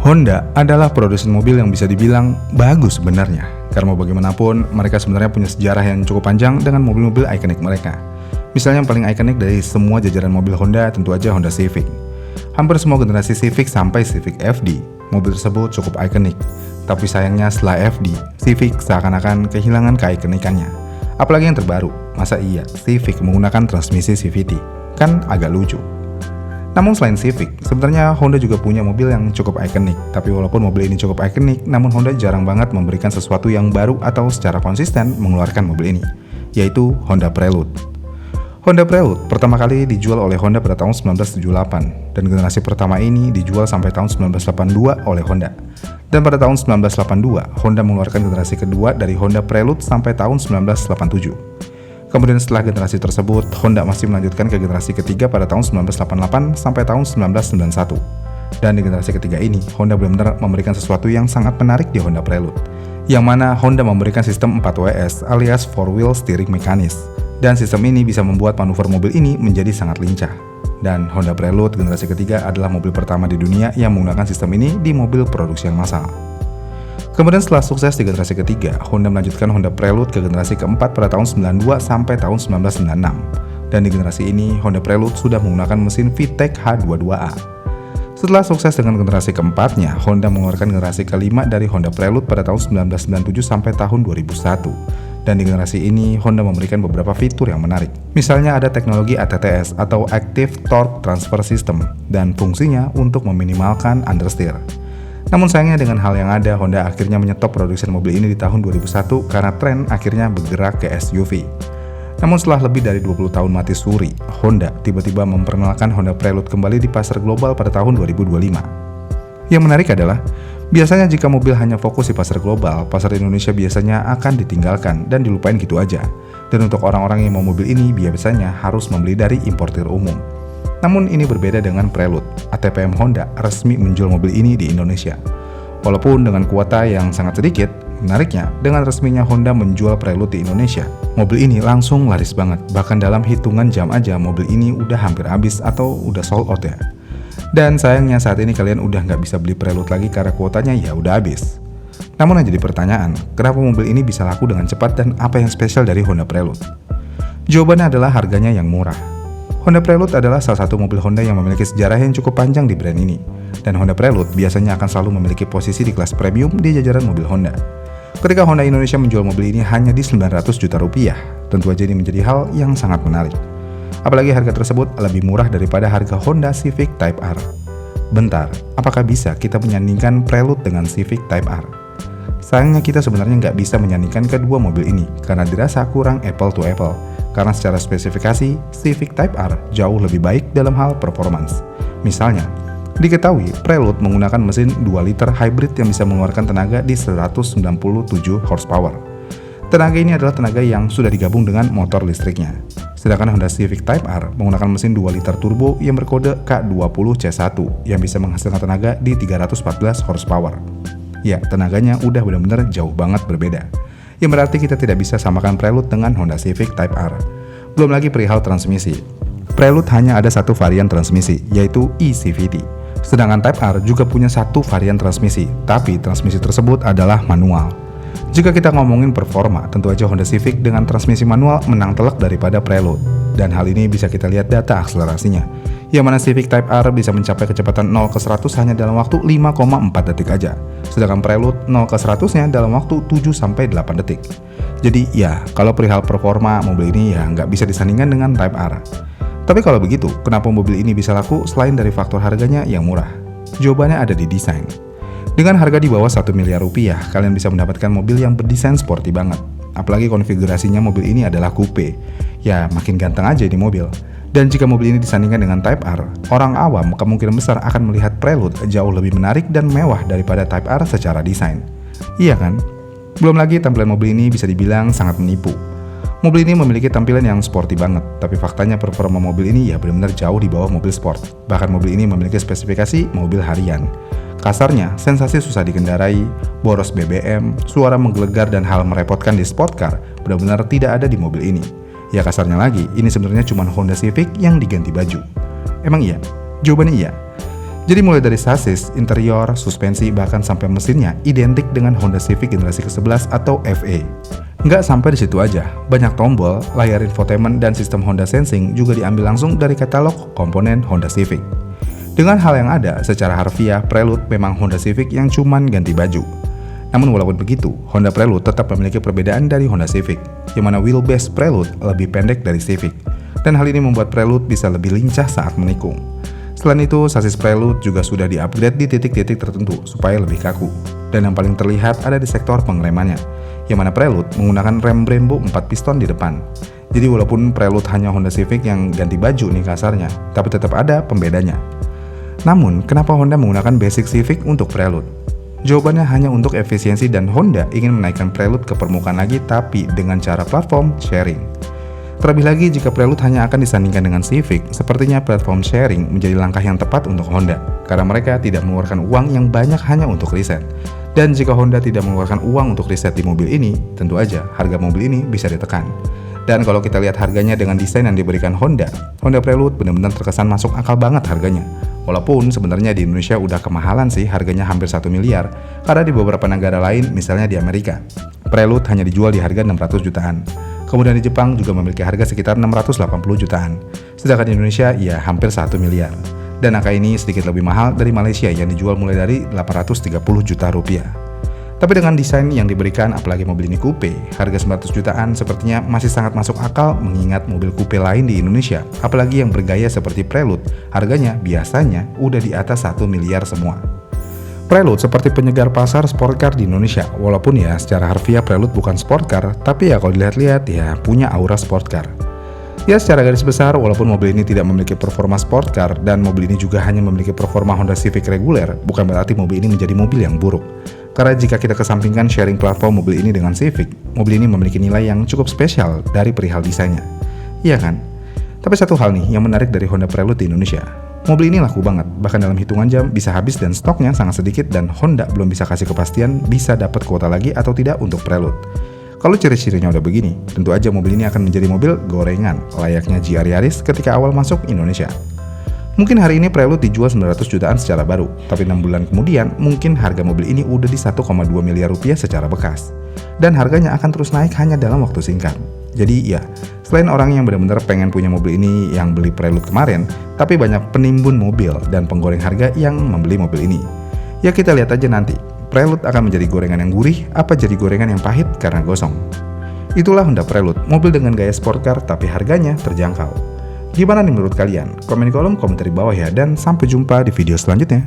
Honda adalah produsen mobil yang bisa dibilang bagus sebenarnya. Karena mau bagaimanapun, mereka sebenarnya punya sejarah yang cukup panjang dengan mobil-mobil ikonik mereka. Misalnya yang paling ikonik dari semua jajaran mobil Honda tentu aja Honda Civic. Hampir semua generasi Civic sampai Civic FD, mobil tersebut cukup ikonik. Tapi sayangnya setelah FD, Civic seakan-akan kehilangan keikonikannya. Apalagi yang terbaru, masa iya Civic menggunakan transmisi CVT? Kan agak lucu. Namun selain Civic, sebenarnya Honda juga punya mobil yang cukup ikonik. Tapi walaupun mobil ini cukup ikonik, namun Honda jarang banget memberikan sesuatu yang baru atau secara konsisten mengeluarkan mobil ini, yaitu Honda Prelude. Honda Prelude pertama kali dijual oleh Honda pada tahun 1978, dan generasi pertama ini dijual sampai tahun 1982 oleh Honda. Dan pada tahun 1982, Honda mengeluarkan generasi kedua dari Honda Prelude sampai tahun 1987. Kemudian setelah generasi tersebut, Honda masih melanjutkan ke generasi ketiga pada tahun 1988 sampai tahun 1991. Dan di generasi ketiga ini, Honda benar-benar memberikan sesuatu yang sangat menarik di Honda Prelude, yang mana Honda memberikan sistem 4WS alias 4-wheel steering mekanis. Dan sistem ini bisa membuat manuver mobil ini menjadi sangat lincah. Dan Honda Prelude generasi ketiga adalah mobil pertama di dunia yang menggunakan sistem ini di mobil produksi yang massal. Kemudian setelah sukses di generasi ketiga, Honda melanjutkan Honda Prelude ke generasi keempat pada tahun 92 sampai tahun 1996. Dan di generasi ini, Honda Prelude sudah menggunakan mesin VTEC H22A. Setelah sukses dengan generasi keempatnya, Honda mengeluarkan generasi kelima dari Honda Prelude pada tahun 1997 sampai tahun 2001. Dan di generasi ini, Honda memberikan beberapa fitur yang menarik. Misalnya ada teknologi ATTS atau Active Torque Transfer System, dan fungsinya untuk meminimalkan understeer. Namun sayangnya dengan hal yang ada, Honda akhirnya menyetop produksi mobil ini di tahun 2001 karena tren akhirnya bergerak ke SUV. Namun setelah lebih dari 20 tahun mati suri, Honda tiba-tiba memperkenalkan Honda Prelude kembali di pasar global pada tahun 2025. Yang menarik adalah, biasanya jika mobil hanya fokus di pasar global, pasar Indonesia biasanya akan ditinggalkan dan dilupain gitu aja. Dan untuk orang-orang yang mau mobil ini biasanya harus membeli dari importir umum. Namun ini berbeda dengan Prelude. ATPM Honda resmi menjual mobil ini di Indonesia. Walaupun dengan kuota yang sangat sedikit, menariknya dengan resminya Honda menjual Prelude di Indonesia, mobil ini langsung laris banget. Bahkan dalam hitungan jam aja mobil ini udah hampir habis atau udah sold out ya. Dan sayangnya saat ini kalian udah nggak bisa beli Prelude lagi karena kuotanya ya udah habis. Namun yang jadi pertanyaan, kenapa mobil ini bisa laku dengan cepat dan apa yang spesial dari Honda Prelude? Jawabannya adalah harganya yang murah. Honda Prelude adalah salah satu mobil Honda yang memiliki sejarah yang cukup panjang di brand ini. Dan Honda Prelude biasanya akan selalu memiliki posisi di kelas premium di jajaran mobil Honda. Ketika Honda Indonesia menjual mobil ini hanya di 900 juta rupiah, tentu aja ini menjadi hal yang sangat menarik. Apalagi harga tersebut lebih murah daripada harga Honda Civic Type R. Bentar, apakah bisa kita menyandingkan Prelude dengan Civic Type R? Sayangnya kita sebenarnya nggak bisa menyandingkan kedua mobil ini karena dirasa kurang apple to apple. Karena secara spesifikasi, Civic Type R jauh lebih baik dalam hal performance. Misalnya, diketahui Prelude menggunakan mesin 2 liter hybrid yang bisa mengeluarkan tenaga di 197 horsepower. Tenaga ini adalah tenaga yang sudah digabung dengan motor listriknya. Sedangkan Honda Civic Type R menggunakan mesin 2 liter turbo yang berkode K20C1 yang bisa menghasilkan tenaga di 314 horsepower. Ya, tenaganya udah benar-benar jauh banget berbeda. Yang berarti kita tidak bisa samakan Prelude dengan Honda Civic Type R. Belum lagi perihal transmisi. Prelude hanya ada satu varian transmisi, yaitu eCVT. Sedangkan Type R juga punya satu varian transmisi, tapi transmisi tersebut adalah manual. Jika kita ngomongin performa, tentu aja Honda Civic dengan transmisi manual menang telak daripada Prelude. Dan hal ini bisa kita lihat data akselerasinya, yang mana Civic Type R bisa mencapai kecepatan 0 ke 100 hanya dalam waktu 5,4 detik aja. Sedangkan Prelude 0 ke 100-nya dalam waktu 7-8 detik. Jadi ya, kalau perihal performa mobil ini ya nggak bisa disandingkan dengan Type R. Tapi kalau begitu, kenapa mobil ini bisa laku selain dari faktor harganya yang murah? Jawabannya ada di desain. Dengan harga di bawah 1 miliar rupiah, kalian bisa mendapatkan mobil yang berdesain sporty banget. Apalagi konfigurasinya mobil ini adalah coupe. Ya, makin ganteng aja di mobil. Dan jika mobil ini disandingkan dengan Type R, orang awam kemungkinan besar akan melihat Prelude jauh lebih menarik dan mewah daripada Type R secara desain. Iya kan? Belum lagi tampilan mobil ini bisa dibilang sangat menipu. Mobil ini memiliki tampilan yang sporty banget, tapi faktanya performa mobil ini ya benar-benar jauh di bawah mobil sport. Bahkan mobil ini memiliki spesifikasi mobil harian. Kasarnya, sensasi susah dikendarai, boros BBM, suara menggelegar dan hal merepotkan di sport car benar-benar tidak ada di mobil ini. Ya kasarnya lagi, ini sebenarnya cuma Honda Civic yang diganti baju. Emang iya? Jawabannya iya. Jadi mulai dari sasis, interior, suspensi, bahkan sampai mesinnya identik dengan Honda Civic generasi ke-11 atau FE. Nggak sampai di situ aja, banyak tombol, layar infotainment, dan sistem Honda Sensing juga diambil langsung dari katalog komponen Honda Civic. Dengan hal yang ada, secara harfiah, Prelude memang Honda Civic yang cuman ganti baju. Namun walaupun begitu, Honda Prelude tetap memiliki perbedaan dari Honda Civic, yang mana wheelbase Prelude lebih pendek dari Civic. Dan hal ini membuat Prelude bisa lebih lincah saat menikung. Selain itu, sasis Prelude juga sudah di-upgrade di titik-titik tertentu supaya lebih kaku. Dan yang paling terlihat ada di sektor pengeremannya, yang mana Prelude menggunakan rem Brembo 4 piston di depan. Jadi walaupun Prelude hanya Honda Civic yang ganti baju nih kasarnya, tapi tetap ada pembedanya. Namun, kenapa Honda menggunakan basic Civic untuk Prelude? Jawabannya hanya untuk efisiensi dan Honda ingin menaikkan Prelude ke permukaan lagi tapi dengan cara platform sharing. Terlebih lagi jika Prelude hanya akan disandingkan dengan Civic, sepertinya platform sharing menjadi langkah yang tepat untuk Honda, karena mereka tidak mengeluarkan uang yang banyak hanya untuk riset. Dan jika Honda tidak mengeluarkan uang untuk riset di mobil ini, tentu aja harga mobil ini bisa ditekan. Dan kalau kita lihat harganya dengan desain yang diberikan Honda Prelude benar-benar terkesan masuk akal banget harganya. Walaupun sebenarnya di Indonesia udah kemahalan sih, harganya hampir 1 miliar, karena di beberapa negara lain, misalnya di Amerika, Prelude hanya dijual di harga 600 jutaan. Kemudian di Jepang juga memiliki harga sekitar 680 jutaan. Sedangkan di Indonesia ya hampir 1 miliar. Dan angka ini sedikit lebih mahal dari Malaysia yang dijual mulai dari 830 juta rupiah. Tapi dengan desain yang diberikan, apalagi mobil ini coupe, harga 900 jutaan sepertinya masih sangat masuk akal mengingat mobil coupe lain di Indonesia, apalagi yang bergaya seperti Prelude, harganya biasanya udah di atas 1 miliar semua. Prelude seperti penyegar pasar sport car di Indonesia, walaupun ya secara harfiah Prelude bukan sport car, tapi ya kalau dilihat-lihat ya punya aura sport car. Ya secara garis besar, walaupun mobil ini tidak memiliki performa sport car dan mobil ini juga hanya memiliki performa Honda Civic reguler, bukan berarti mobil ini menjadi mobil yang buruk. Karena jika kita kesampingkan sharing platform mobil ini dengan Civic, mobil ini memiliki nilai yang cukup spesial dari perihal desainnya. Iya kan? Tapi satu hal nih yang menarik dari Honda Prelude di Indonesia. Mobil ini laku banget, bahkan dalam hitungan jam bisa habis dan stoknya sangat sedikit dan Honda belum bisa kasih kepastian bisa dapat kuota lagi atau tidak untuk Prelude. Kalau ciri-cirinya udah begini, tentu aja mobil ini akan menjadi mobil gorengan layaknya GR Yaris ketika awal masuk Indonesia. Mungkin hari ini Prelude dijual 900 jutaan secara baru, tapi 6 bulan kemudian mungkin harga mobil ini udah di 1,2 miliar rupiah secara bekas. Dan harganya akan terus naik hanya dalam waktu singkat. Jadi ya, selain orang yang benar-benar pengen punya mobil ini yang beli Prelude kemarin, tapi banyak penimbun mobil dan penggoreng harga yang membeli mobil ini. Ya kita lihat aja nanti, Prelude akan menjadi gorengan yang gurih, apa jadi gorengan yang pahit karena gosong. Itulah Honda Prelude, mobil dengan gaya sport car tapi harganya terjangkau. Gimana nih menurut kalian? Komen di kolom komentar di bawah ya, dan sampai jumpa di video selanjutnya.